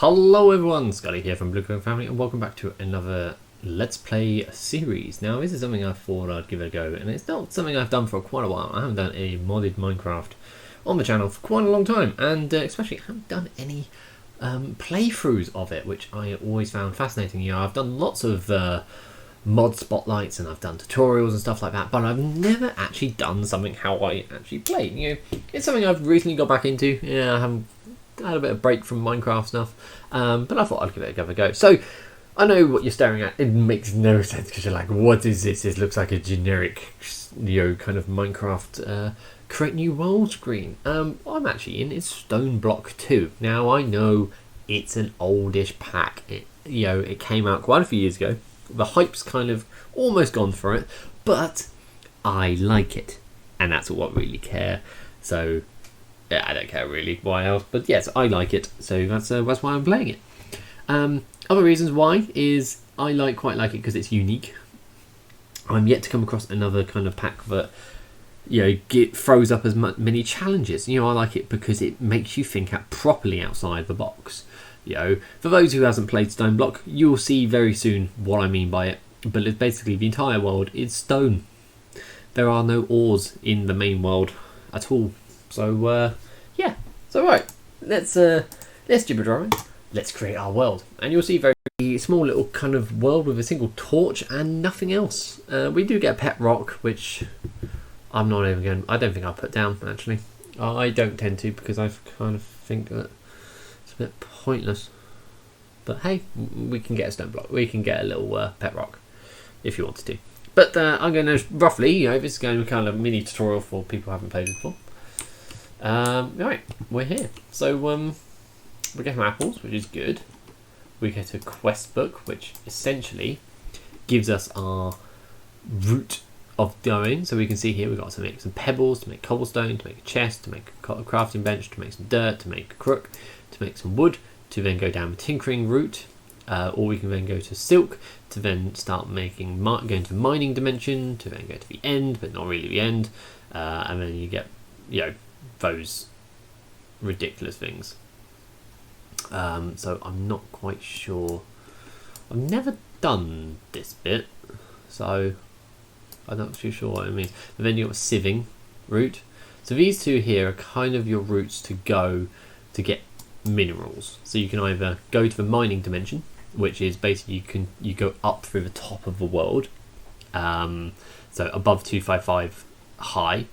Hello everyone, Skottyy here from Blue Code Family, and welcome back to another Let's Play series. Now this is something I thought I'd give it a go, and it's not something I've done for quite a while. I haven't done a modded Minecraft on the channel for quite a long time, and especially haven't done any playthroughs of it, which I always found fascinating. You know, I've done lots of mod spotlights and I've done tutorials and stuff like that, but I've never actually done something how I actually play. You know, it's something I've recently got back into. Yeah, I haven't had a bit of break from Minecraft stuff, but I thought I'd give it a go. So I know what you're staring at. It makes no sense because you're like, what is this? It looks like a generic, you know, kind of Minecraft create new world screen. What I'm actually in is Stoneblock 2. Now I know it's an oldish pack. It came out quite a few years ago. The hype's kind of almost gone for it, but I like it, and that's all I really care. So yeah, I don't care really why else, but yes, I like it, so that's why I'm playing it. Other reasons why is I quite like it because it's unique. I'm yet to come across another kind of pack that throws up as many challenges. I like it because it makes you think properly outside the box. For those who hasn't played Stoneblock, you'll see very soon what I mean by it. But it's basically the entire world is stone. There are no ores in the main world at all. So yeah, so right, let's jibber drawing. Let's create our world, and you'll see very small little kind of world with a single torch and nothing else. We do get a pet rock, which I'm not even going. I don't think I'll put down actually. I don't tend to because I kind of think that it's a bit pointless. But hey, we can get a stone block. We can get a little pet rock if you wanted to. But I'm going to roughly, this is going to be kind of a mini tutorial for people who haven't played it before. Right, we're here. So we get some apples, which is good. We get a quest book, which essentially gives us our route of going. So we can see here we've got to make some pebbles, to make cobblestone, to make a chest, to make a crafting bench, to make some dirt, to make a crook, to make some wood, to then go down the tinkering route. Or we can then go to silk, to then start making going to the mining dimension, to then go to the end, but not really the end. And then you get, those ridiculous things. So I'm not quite sure. I've never done this bit, so I'm not too sure what it means. But then you've got a sieving route. So these two here are kind of your routes to go to get minerals. So you can either go to the mining dimension, which is basically you go up through the top of the world, so above 255 high,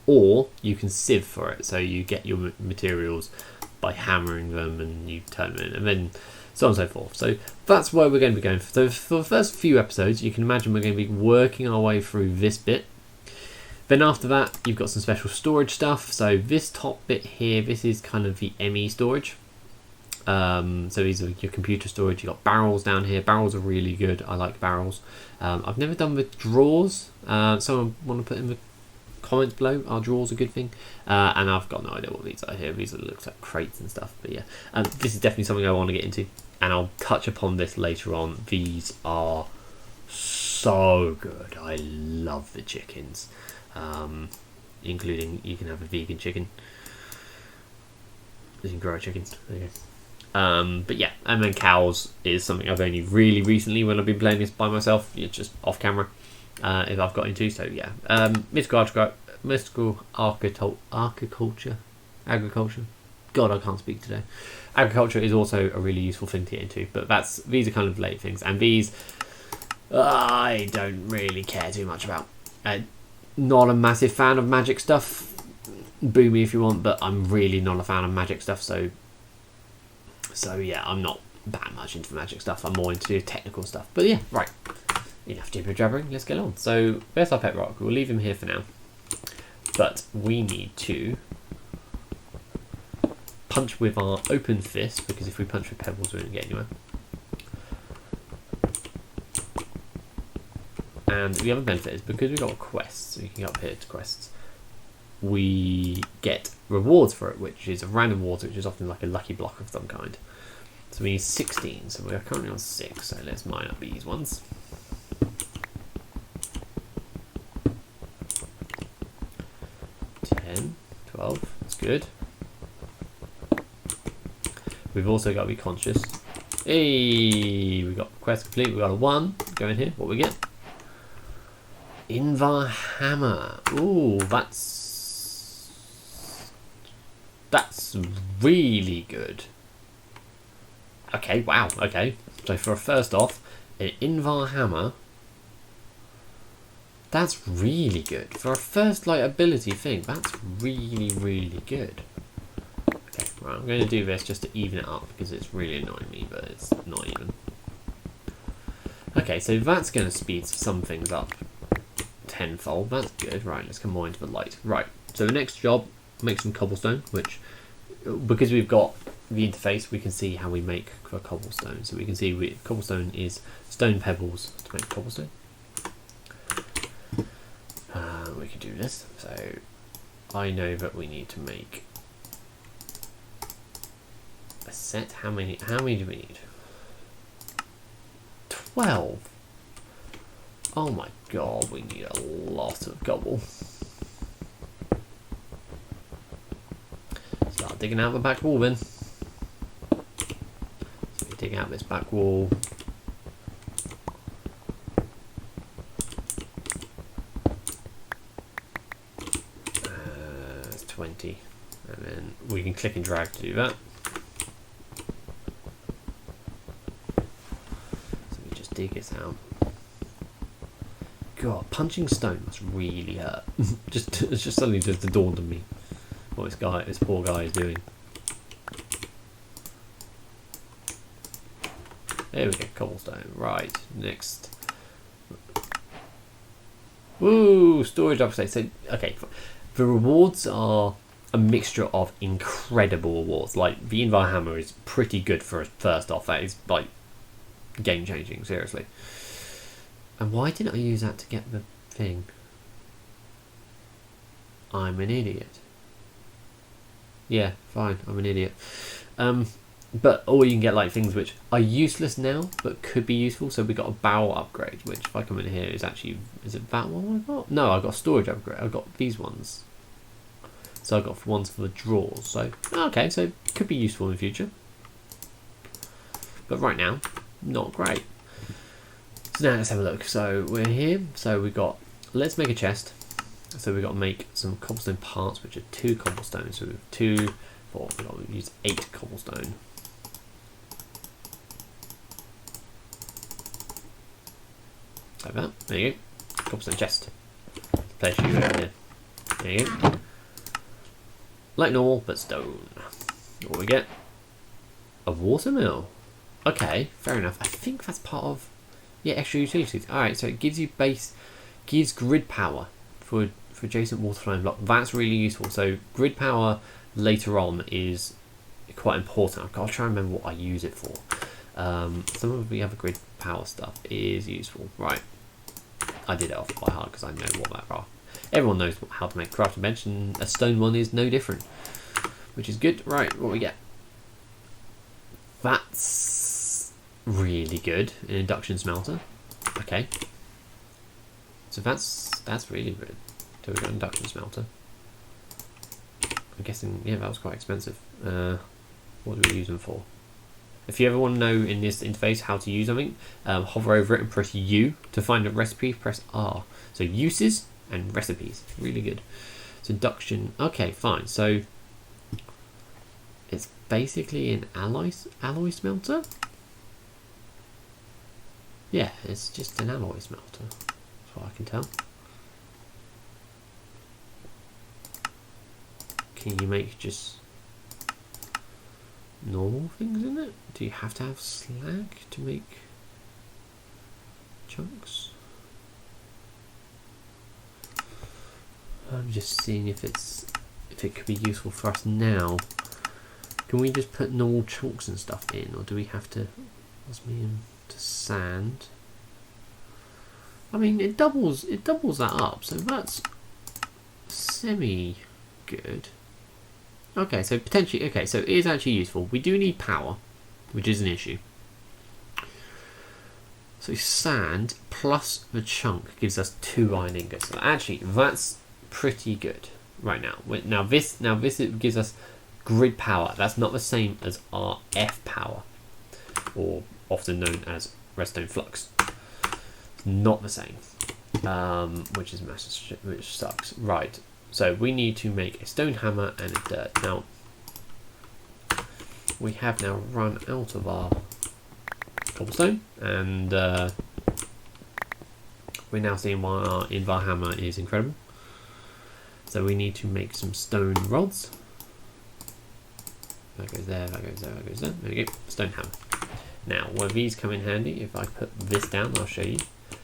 or you can sieve for it. So you get your materials by hammering them and you turn them in, and then so on and so forth. So that's where we're going to be going. So for the first few episodes, you can imagine we're going to be working our way through this bit. Then after that, you've got some special storage stuff. So this top bit here, this is kind of the ME storage. So these are your computer storage. You've got barrels down here. Barrels are really good. I like barrels. I've never done with drawers. Someone want to put in the comments below, are drawers a good thing? And I've got no idea what these are here. These looks like crates and stuff, but yeah, this is definitely something I want to get into, and I'll touch upon this later on. These are so good. I love the chickens, including you can have a vegan chicken. You can grow chickens. There you go. But yeah, and then cows is something I've only really recently, when I've been playing this by myself, just off camera, if I've got into. So yeah, mystical agriculture. God, I can't speak today. Agriculture is also a really useful thing to get into, but these are kind of late things, and these I don't really care too much about. Not a massive fan of magic stuff. Boo me if you want, but I'm really not a fan of magic stuff. So yeah, I'm not that much into magic stuff. I'm more into technical stuff. But yeah, right. Enough jibber jabbering, let's get on. So there's our pet rock. We'll leave him here for now. But we need to punch with our open fist, because if we punch with pebbles we won't get anywhere. And the other benefit is because we've got a quest, so you can get up here to quests, we get rewards for it, which is a random reward, which is often like a lucky block of some kind. So we need 16, so we're currently on 6, so let's mine up these ones. 10, 12, that's good. we've also got to be conscious. Hey, we got quest complete. We got a 1. Go in here. What we get? Invar hammer. Ooh, that's really good. Okay, wow. Okay, so for a first off, an Invar hammer. That's really good for a first like ability thing. That's really, really good. Okay, right. I'm going to do this just to even it up because it's really annoying me, but it's not even. Okay, so that's going to speed some things up tenfold. That's good. Right, let's come more into the light. Right, so the next job, make some cobblestone, which because we've got the interface, we can see how we make for cobblestone. So we can see cobblestone is stone pebbles to make cobblestone. We can do this. So I know that we need to make a set. How many do we need? 12. Oh my god, we need a lot of cobble. Start digging out the back wall then. So we dig out this back wall. That's 20. And then we can click and drag to do that. So we just dig it out. God, punching stone must really hurt. It's just suddenly just dawned on me what this poor guy is doing. There we go, cobblestone. Right, next. Woo, storage upgrade. So, okay, the rewards are a mixture of incredible rewards. Like, the Invar Hammer is pretty good for a first off. That is, like, game-changing, seriously. And why didn't I use that to get the thing? I'm an idiot. Yeah, fine, I'm an idiot. Or you can get like things which are useless now, but could be useful. So we got a barrel upgrade, which if I come in here is it that one I got? No, I got a storage upgrade. I got these ones. So I got ones for the drawers. So, okay, so could be useful in the future. But right now, not great. So now let's have a look. So we're here. So we got, let's make a chest. So we've got to make some cobblestone parts, which are 2 cobblestone. So we have 2, 4, we've got to use 8 cobblestone. Like that. There you go. Cobblestone chest. Place you over here. There you go. Like normal, but stone. What we get? A watermill. Okay, fair enough. I think that's part of... Yeah, extra utilities. Alright, so it gives you gives grid power for adjacent water flowing block. That's really useful. So grid power later on is quite important. I've got to try and remember what I use it for. Some of the other grid power stuff is useful. Right. I did it off by heart because I know what that are. Everyone knows how to make a crafting bench, and a stone one is no different. Which is good. Right, what we get? That's really good. An induction smelter. Okay. So that's really good. So we got induction smelter. I'm guessing, yeah, that was quite expensive. What do we use them for? If you ever want to know in this interface how to use something, hover over it and press U. To find a recipe, press R. So uses and recipes. Really good. So induction. Okay, fine. So it's basically an alloy smelter. Yeah, it's just an alloy smelter. That's what I can tell. Can you make just normal things in it? Do you have to have slag to make chunks? I'm just seeing if it could be useful for us now. Can we just put normal chunks and stuff in, or do we have to osmium to sand? I mean, it doubles that up, so that's semi good. Okay, so potentially, okay, so it is actually useful. We do need power, which is an issue. So sand plus the chunk gives us 2 iron ingots. So actually, that's pretty good right now. Now this it gives us grid power. That's not the same as RF power, or often known as redstone flux. It's not the same, which is massive, which sucks. Right, so we need to make a stone hammer and a dirt. Now, we have now run out of our cobblestone, and we're now seeing why our invar hammer is incredible. So we need to make some stone rods. That goes there, that goes there, that goes there. There we go, stone hammer. Now, where these come in handy, if I put this down, I'll show you.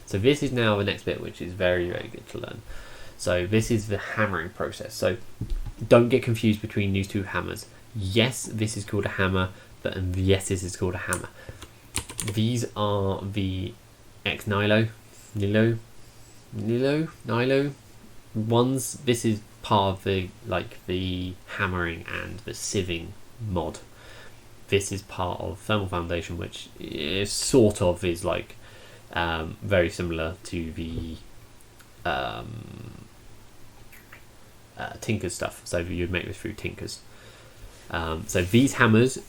So this is now the next bit, which is very, very good to learn. So this is the hammering process. So don't get confused between these two hammers. Yes, this is called a hammer, but yes, this is called a hammer. These are the Nilo ones. This is part of the hammering and the sieving mod. This is part of Thermal Foundation, which is sort of is like very similar to the Tinker's stuff. So you'd make this through Tinker's. So these hammers,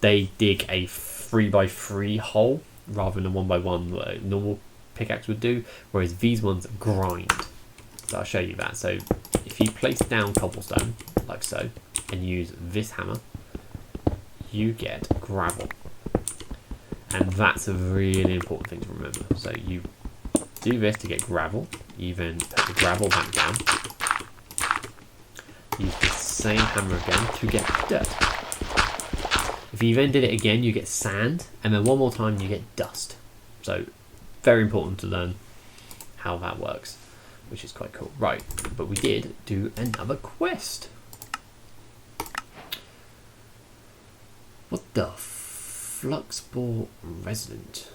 they dig a 3x3 hole rather than a 1x1 that a normal pickaxe would do, whereas these ones grind. So I'll show you that. So if you place down cobblestone like so and use this hammer, you get gravel, and that's a really important thing to remember. So you do this to get gravel, you then put the gravel back down, use the same hammer again to get dirt. If you then did it again, you get sand, and then one more time you get dust. So very important to learn how that works, which is quite cool. Right, but we did do another quest. What the Fluxbore Resident?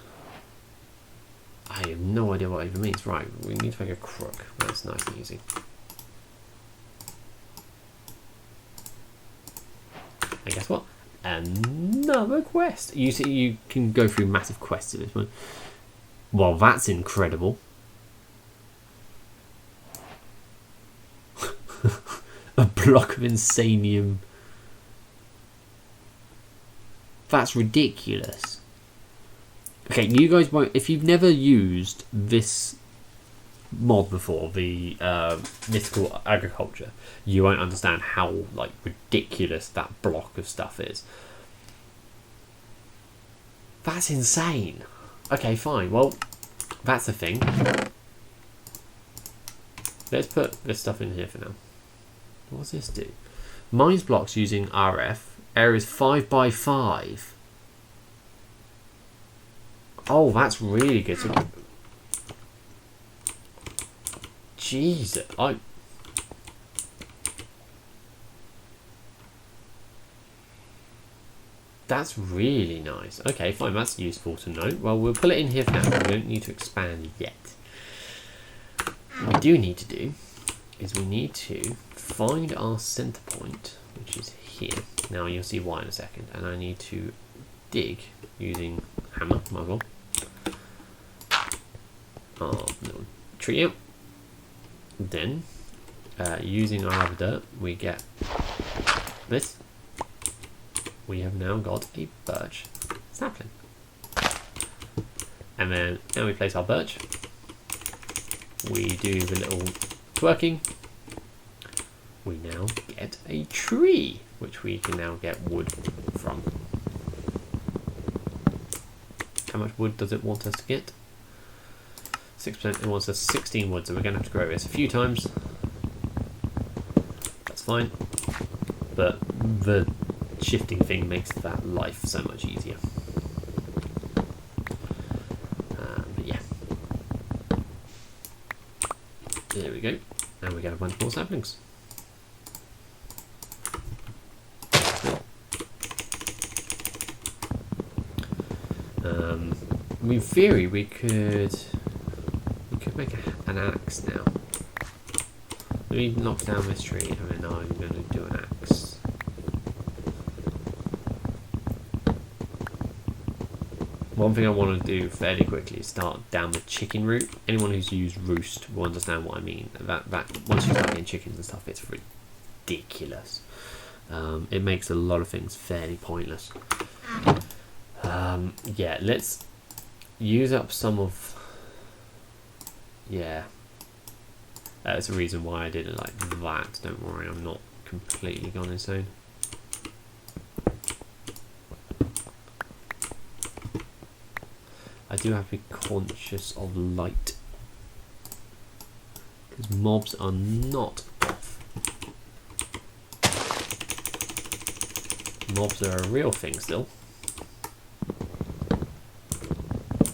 I have no idea what it even means. Right, we need to make a crook. That's nice and easy. And guess what? Another quest. You see, you can go through massive quests in this one. Well, that's incredible. A block of insanium. That's ridiculous. Okay, you guys won't, if you've never used this mod before, the mythical agriculture, you won't understand how like ridiculous that block of stuff is. That's insane. Okay, fine. Well, that's a thing. Let's put this stuff in here for now. What does this do? Mines blocks using RF. Areas 5x5. Oh, that's really good. So, Jesus, that's really nice. Okay, fine, that's useful to know. Well, we'll put it in here for now. We don't need to expand yet. What we do need to do is we need to find our center point, which is here. Now you'll see why in a second. And I need to dig using hammer, might as well. Our little tree out. Then, using our other dirt, we get this. We have now got a birch sapling. And then now we place our birch. We do the little twerking. We now get a tree, which we can now get wood from. How much wood does it want us to get? 6%. It wants us 16 wood, so we're going to have to grow this a few times. That's fine. But the shifting thing makes that life so much easier. But yeah. There we go. And we get a bunch more saplings. In theory, we could make an axe now. Let me knock down this tree, and then I'm going to do an axe. One thing I want to do fairly quickly is start down the chicken route. Anyone who's used Roost will understand what I mean. That once you start getting chickens and stuff, it's ridiculous. it makes a lot of things fairly pointless. Yeah, let's use up some of... Yeah. That's the reason why I did it like that. Don't worry, I'm not completely gone insane. I do have to be conscious of light, because mobs are not off. Mobs are a real thing still.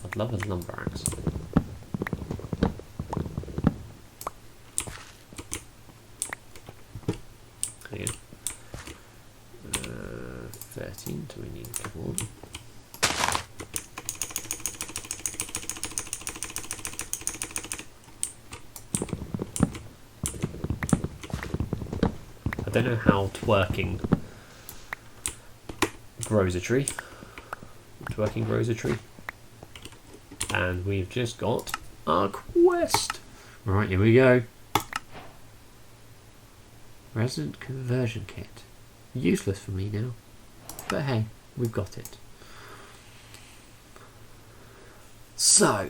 I'd love a lumber axe. There you go. 13, so we need a couple more. I don't know how twerking grows a tree. Twerking grows a tree. And we've just got our quest. Right, here we go. Resident conversion kit. Useless for me now. But hey, we've got it. So,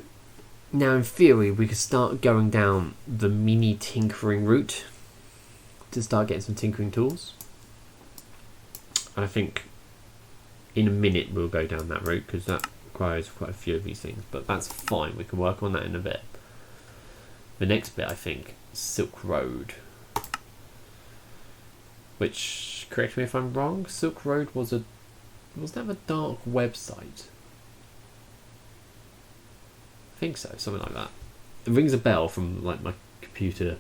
now in theory we could start going down the mini tinkering route to start getting some tinkering tools. And I think in a minute we'll go down that route because that requires quite a few of these things, but that's fine, we can work on that in a bit. The next bit, I think, Silk Road, which, correct me if I'm wrong, Silk Road was that a dark website? I think so, something like that. It rings a bell from like my computer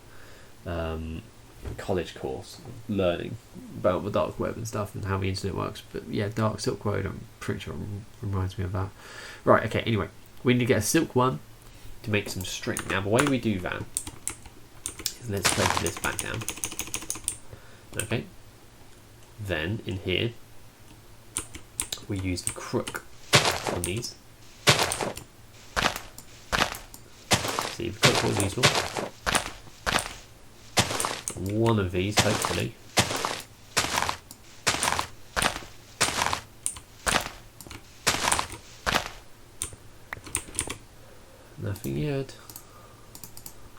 college course, learning about the dark web and stuff and how the internet works. But yeah, Dark Silk Road, I'm pretty sure reminds me of that. Right, okay, anyway, we need to get a silkworm to make some string. Now the way we do that is, let's place this back down. Okay, then in here we use the crook on these. See, the crook was useful. One of these, hopefully. Nothing yet.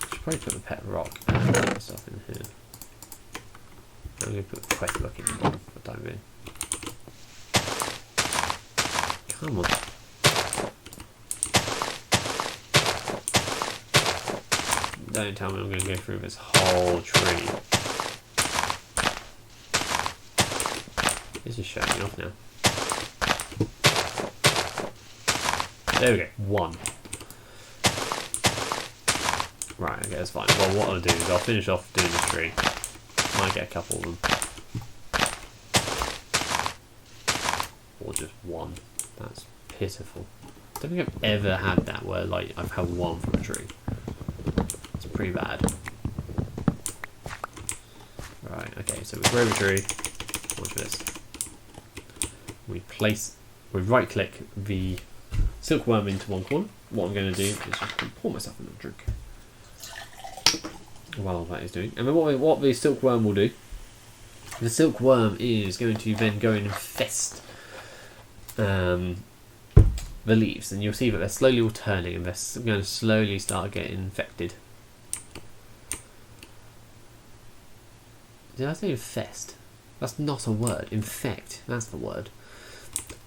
I should probably put the pet rock and stuff in here. I'm going to put the quest book in the bottom for the time being. Come on. Don't tell me I'm going to go through this whole tree. This is showing me off now. There we go, 1. Right, okay, that's fine. Well, what I'll do is I'll finish off doing this tree. Might get a couple of them. Or just 1. That's pitiful. I don't think I've ever had that where like I've had 1 from a tree. Pretty bad. Right, okay, so we grow the tree. Watch this. We right click the silkworm into one corner. What I'm going to do is just pour myself a little drink while that is doing. And then what the silkworm will do, the silkworm is going to then go and infest the leaves, and you'll see that they're slowly all turning and they're going to slowly start getting infected. Did I say infest? That's not a word. Infect, that's the word.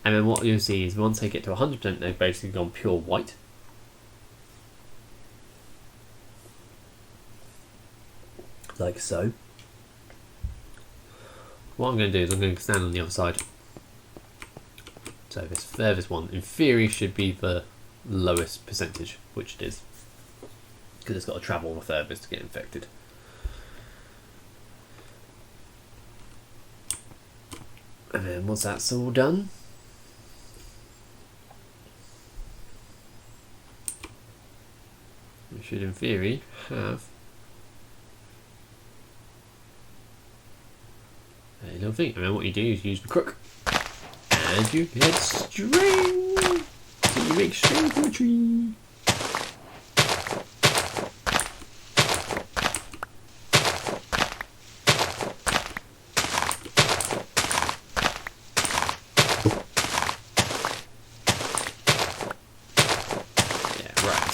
And then what you'll see is once they get to 100%, they've basically gone pure white. Like so. What I'm going to do is I'm going to stand on the other side. So this furthest one, in theory, should be the lowest percentage, which it is. Because it's got to travel the furthest to get infected. And then once that's all done, we should in theory have a little thing. And then what you do is use the crook and you get string. So you make string from a tree.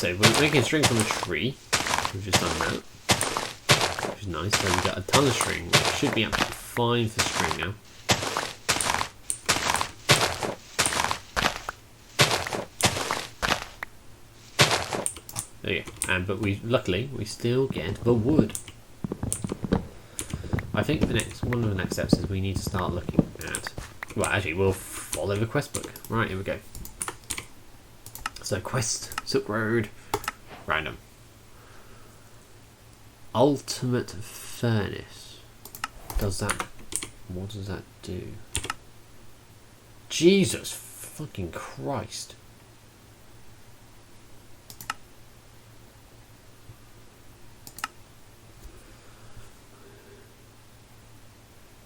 So we're making string from a tree. We've just done that, which is nice. So we've got a ton of string, which should be absolutely fine for string now. There you go. But luckily we still get the wood. I think one of the next steps is we need to start looking at. Well, actually, we'll follow the quest book. Right, here we go. So quest, Silk Road, random. Ultimate Furnace. What does that do? Jesus fucking Christ.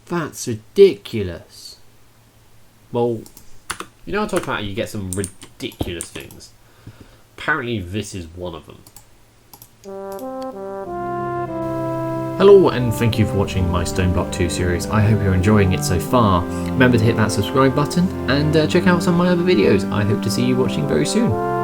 That's ridiculous. Well, you know I talk about how you get some ridiculous things. Apparently this is one of them. Hello and thank you for watching my Stoneblock 2 series. I hope you're enjoying it so far. Remember to hit that subscribe button and check out some of my other videos. I hope to see you watching very soon.